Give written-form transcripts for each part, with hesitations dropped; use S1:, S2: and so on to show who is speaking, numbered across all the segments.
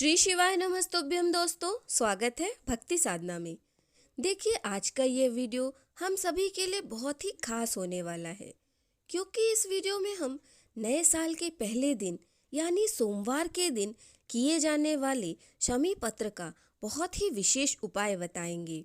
S1: श्री शिवाय नमस्तुभ्यम दोस्तों, स्वागत है भक्ति साधना में। देखिए, आज का ये वीडियो हम सभी के लिए बहुत ही खास होने वाला है, क्योंकि इस वीडियो में हम नए साल के पहले दिन यानी सोमवार के दिन किए जाने वाले शमी पत्र का बहुत ही विशेष उपाय बताएंगे।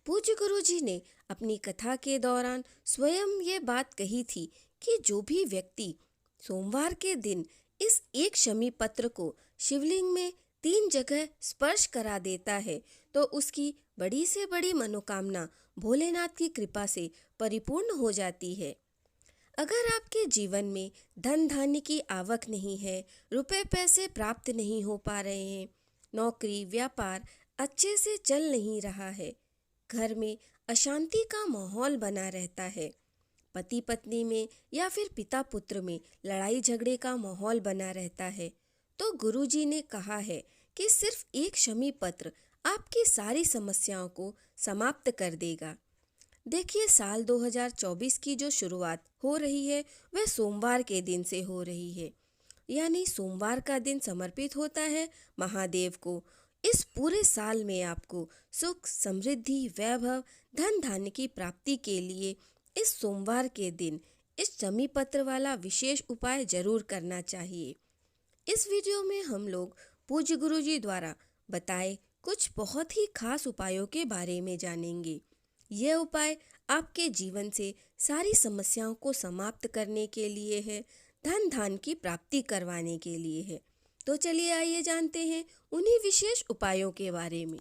S1: पूज्य गुरु जी ने अपनी कथा के दौरान स्वयं ये बात कही थी कि जो भी व्यक्ति सोमवार के दिन इस एक शमी पत्र को शिवलिंग में 3 जगह स्पर्श करा देता है तो उसकी बड़ी से बड़ी मनोकामना भोलेनाथ की कृपा से परिपूर्ण हो जाती है। अगर आपके जीवन में धन धान्य की आवक नहीं है, रुपए पैसे प्राप्त नहीं हो पा रहे हैं, नौकरी व्यापार अच्छे से चल नहीं रहा है, घर में अशांति का माहौल बना रहता है, पति पत्नी में या फिर पिता पुत्र में लड़ाई झगड़े का माहौल बना रहता है, तो गुरुजी ने कहा है कि सिर्फ एक शमी पत्र आपकी सारी समस्याओं को समाप्त कर देगा। देखिए, साल 2024 की जो शुरुआत हो रही है वह सोमवार के दिन से हो रही है, यानी सोमवार का दिन समर्पित होता है महादेव को। इस पूरे साल में आपको सुख समृद्धि वैभव धन धान्य की प्राप्ति के लिए इस सोमवार के दिन इस शमी पत्र वाला विशेष उपाय जरूर करना चाहिए। इस वीडियो में हम लोग पूज्य गुरु जी द्वारा बताए कुछ बहुत ही खास उपायों के बारे में जानेंगे। यह उपाय आपके जीवन से सारी समस्याओं को समाप्त करने के लिए है, धन धान्य की प्राप्ति करवाने के लिए है। तो चलिए आइए जानते हैं उन्हीं विशेष उपायों के बारे में।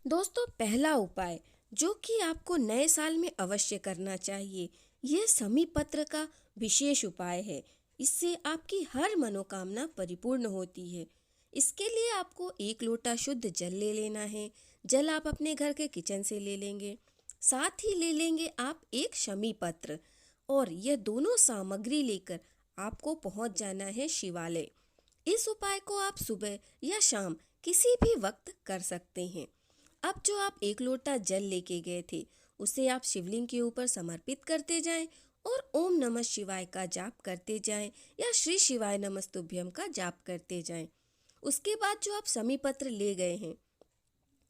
S1: दोस्तों, पहला उपाय जो कि आपको नए साल में अवश्य करना चाहिए, यह शमी पत्र का विशेष उपाय है। इससे आपकी हर मनोकामना परिपूर्ण होती है। इसके लिए आपको 1 लोटा शुद्ध जल ले लेना है। जल आप अपने घर के किचन से ले लेंगे, साथ ही ले लेंगे आप एक शमी पत्र, और यह दोनों सामग्री लेकर आपको पहुंच जाना है शिवालय। इस उपाय को आप सुबह या शाम किसी भी वक्त कर सकते हैं। अब जो आप 1 लोटा जल लेके गए थे उसे आप शिवलिंग के ऊपर समर्पित करते जाएं और ओम नमः शिवाय का जाप करते जाएं या श्री शिवाय नमस्तुभ्यम का जाप करते जाएं। उसके बाद जो आप शमी पत्र ले गए हैं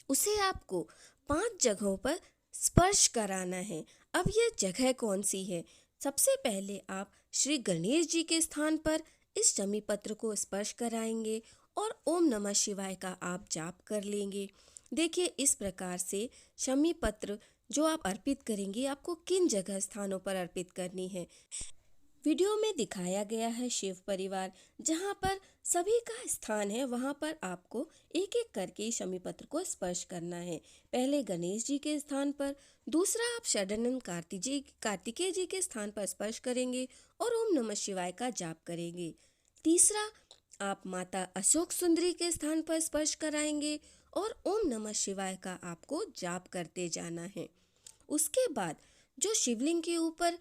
S1: उसे आपको 5 जगहों पर स्पर्श कराना है। अब यह जगह कौन सी है? सबसे पहले आप श्री गणेश जी के स्थान पर इस शमी पत्र को स्पर्श कराएंगे और ओम नमः शिवाय का आप जाप कर लेंगे। देखिए, इस प्रकार से शमी पत्र जो आप अर्पित करेंगे आपको किन जगह स्थानों पर अर्पित करनी है, वीडियो में दिखाया गया है। शिव परिवार जहाँ पर सभी का स्थान है वहाँ पर आपको एक एक करके शमी पत्र को स्पर्श करना है। पहले गणेश जी के स्थान पर, दूसरा आप षडानंद कार्तिकेय जी के स्थान पर स्पर्श करेंगे और ओम नमः शिवाय का जाप करेंगे। तीसरा आप माता अशोक सुंदरी के स्थान पर स्पर्श कराएंगे और ओम नमः शिवाय का आपको जाप करते जाना है। उसके बाद जो शिवलिंग के ऊपर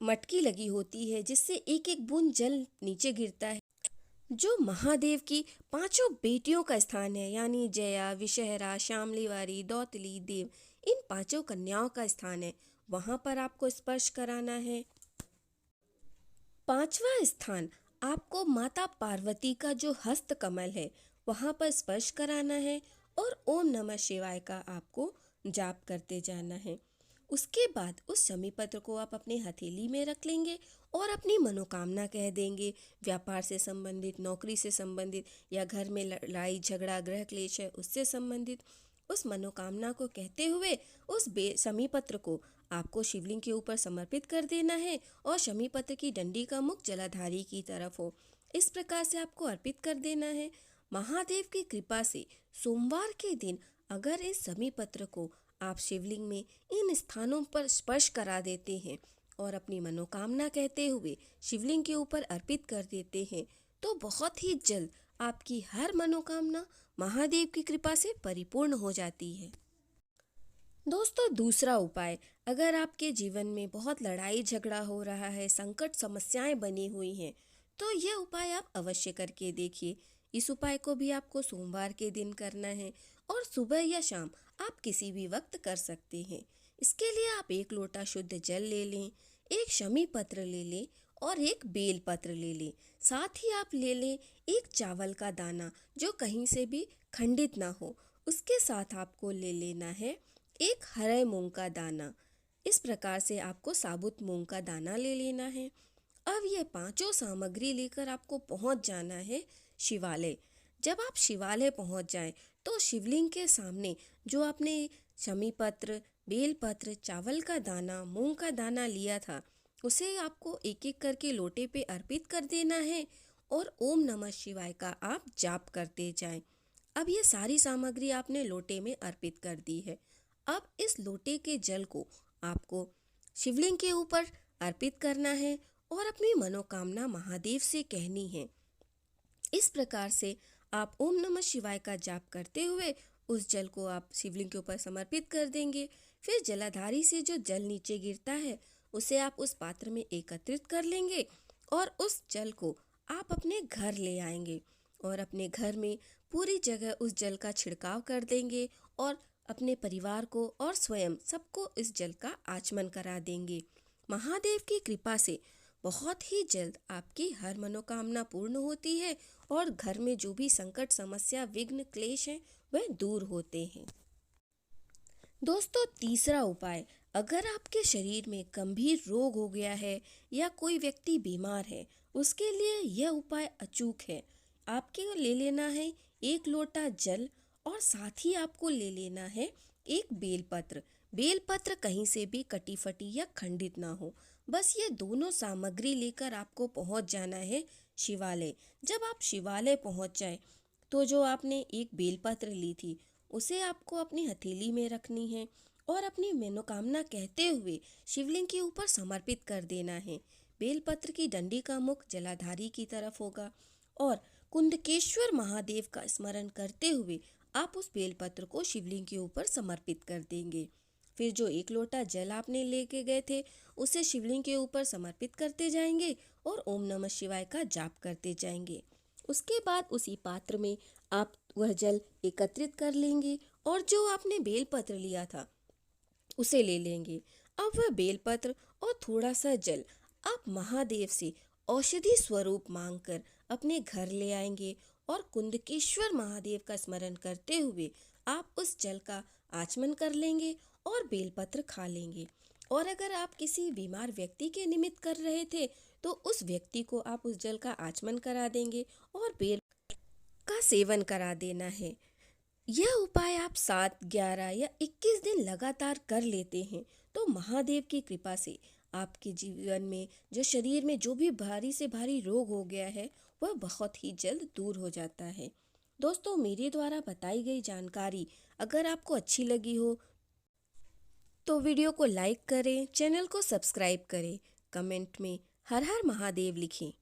S1: मटकी लगी होती है जिससे एक एक बूंद जल नीचे गिरता है, जो महादेव की 5 बेटियों का स्थान है, यानी जया, विषहरा, शामलीवारी, दौतली, देव, इन 5 कन्याओं का स्थान है, वहां पर आपको स्पर्श कराना है। 5वां स्थान आपको माता पार्वती का जो हस्त कमल है वहां पर स्पर्श कराना है और ओम नमः शिवाय का आपको जाप करते जाना है। उसके बाद उस शमी पत्र को आप अपने हथेली में रख लेंगे और अपनी मनोकामना कह देंगे। व्यापार से संबंधित, नौकरी से संबंधित या घर में लड़ाई झगड़ा गृह क्लेश है उससे संबंधित उस मनोकामना को कहते हुए उस शमी पत्र को आपको शिवलिंग के ऊपर समर्पित कर देना है और शमी पत्र की डंडी का मुख जलाधारी की तरफ हो, इस प्रकार से आपको अर्पित कर देना है। महादेव की कृपा से सोमवार के दिन अगर इस शमी पत्र को आप शिवलिंग में इन स्थानों पर स्पर्श करा देते हैं और अपनी मनोकामना कहते हुए शिवलिंग के ऊपर अर्पित कर देते हैं तो बहुत ही जल्द आपकी हर मनोकामना महादेव की कृपा से परिपूर्ण हो जाती है। दोस्तों, दूसरा उपाय, अगर आपके जीवन में बहुत लड़ाई झगड़ा हो रहा है, संकट समस्याएं बनी हुई हैं, तो यह उपाय आप अवश्य करके देखिए। इस उपाय को भी आपको सोमवार के दिन करना है और सुबह या शाम आप किसी भी वक्त कर सकते हैं। इसके लिए आप 1 लोटा शुद्ध जल ले लें, एक शमी पत्र ले लें और एक बेल पत्र ले लें। साथ ही आप ले लें एक चावल का दाना जो कहीं से भी खंडित ना हो। उसके साथ आपको ले लेना है एक हरे मूंग का दाना। इस प्रकार से आपको साबुत मूंग का दाना ले लेना है। अब ये पांचों सामग्री लेकर आपको पहुंच जाना है शिवालय। जब आप शिवालय पहुंच जाएं तो शिवलिंग के सामने जो आपने शमी पत्र, बेल पत्र, चावल का दाना, मूंग का दाना लिया था उसे आपको एक एक करके लोटे पे अर्पित कर देना है और ओम नमः शिवाय का आप जाप करते जाएं। अब ये सारी सामग्री आपने लोटे में अर्पित कर दी है। अब इस लोटे के जल को आपको शिवलिंग के ऊपर अर्पित करना है और अपनी मनोकामना महादेव से कहनी है। इस प्रकार से आप ओम नमः शिवाय का जाप करते हुए उस जल को आप शिवलिंग के ऊपर समर्पित कर देंगे। फिर जलाधारी से जो जल नीचे गिरता है उसे आप उस पात्र में एकत्रित कर लेंगे और उस जल को आप अपने घर ले आएंगे और अपने घर में पूरी जगह उस जल का छिड़काव कर देंगे और अपने परिवार को और स्वयं सबको इस जल का आचमन करा देंगे। महादेव की कृपा से बहुत ही जल्द आपकी हर मनोकामना पूर्ण होती है और घर में जो भी संकट, समस्या, विघ्न, क्लेश हैं वह दूर होते हैं। दोस्तों, तीसरा उपाय, अगर आपके शरीर में गंभीर रोग हो गया है या कोई व्यक्ति बीमार है, उसके लिए यह उपाय अचूक है। आपके ले लेना है एक लोटा जल और साथ ही आपको ले लेना है एक बेलपत्र। बेलपत्र कहीं से भी कटी फटी या खंडित ना हो। बस ये दोनों सामग्री लेकर आपको पहुंच जाना है शिवालय। जब आप शिवालय पहुंच जाए तो जो आपने एक बेलपत्र ली थी उसे आपको अपनी हथेली में रखनी है और अपनी मनोकामना कहते हुए शिवलिंग के ऊपर समर्पित कर देना है। बेलपत्र की डंडी का मुख जलाधारी की तरफ होगा और कुंडकेश्वर महादेव का स्मरण करते हुए आप उस बेलपत्र को शिवलिंग के ऊपर समर्पित कर देंगे। फिर जो एक लोटा जल आपने लेके गए थे उसे शिवलिंग के ऊपर समर्पित करते जाएंगे और ओम नमः शिवाय का जाप करते जाएंगे। उसके बाद उसी पात्र में आप वह जल एकत्रित कर लेंगे और जो आपने बेलपत्र लिया था उसे ले लेंगे। अब वह बेलपत्र और थोड़ा सा जल आप महादेव से औषधि स्वरूप मांगकर अपने घर ले आएंगे और कुंडकेश्वर महादेव का स्मरण करते हुए आप उस जल का आचमन कर लेंगे और बेलपत्र खा लेंगे। और अगर आप किसी बीमार व्यक्ति के निमित्त कर रहे थे तो उस व्यक्ति को आप उस जल का आचमन करा देंगे और बेल का सेवन करा देना है। यह उपाय आप 7, 11 या 21 दिन लगातार कर लेते हैं तो महादेव की कृपा से आपके जीवन में जो शरीर में जो भी भारी से भारी रोग हो गया है वह बहुत ही जल्द दूर हो जाता है। दोस्तों, मेरे द्वारा बताई गई जानकारी अगर आपको अच्छी लगी हो तो वीडियो को लाइक करें, चैनल को सब्सक्राइब करें, कमेंट में हर हर महादेव लिखें।